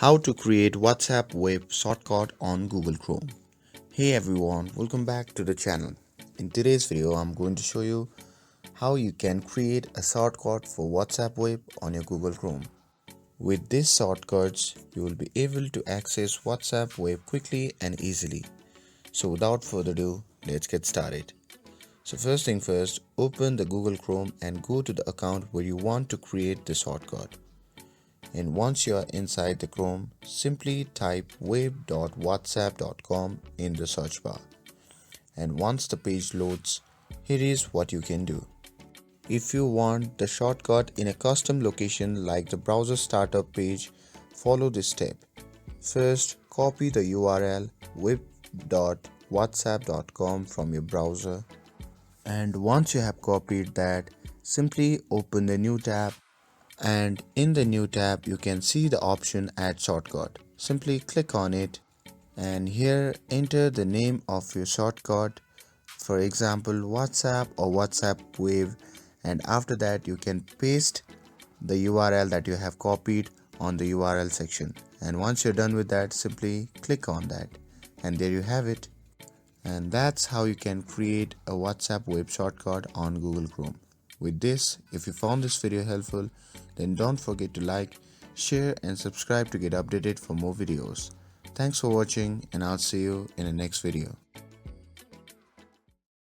How to create WhatsApp web shortcut on Google Chrome. Hey everyone, welcome back to the channel. In today's video, I'm going to show you how you can create a shortcut for WhatsApp web on your Google Chrome. With these shortcuts, you will be able to access WhatsApp web quickly and easily. So without further ado, let's get started. So first thing first, open the Google Chrome and go to the account where you want to create the shortcut. And once you are inside the Chrome, simply type web.whatsapp.com in the search bar. And once the page loads, here is what you can do. If you want the shortcut in a custom location like the browser startup page, follow this step. First, copy the URL web.whatsapp.com from your browser. And once you have copied that, simply open the new tab, and in the new tab you can see the option add shortcut. Simply click on it and here enter the name of your shortcut, for example WhatsApp or WhatsApp wave, and after that you can paste the URL that you have copied on the URL section. And once you're done with that, simply click on that and there you have it. And that's how you can create a WhatsApp web shortcut on Google Chrome. With this, if you found this video helpful, then don't forget to like, share and subscribe to get updated for more videos. Thanks for watching and I'll see you in the next video.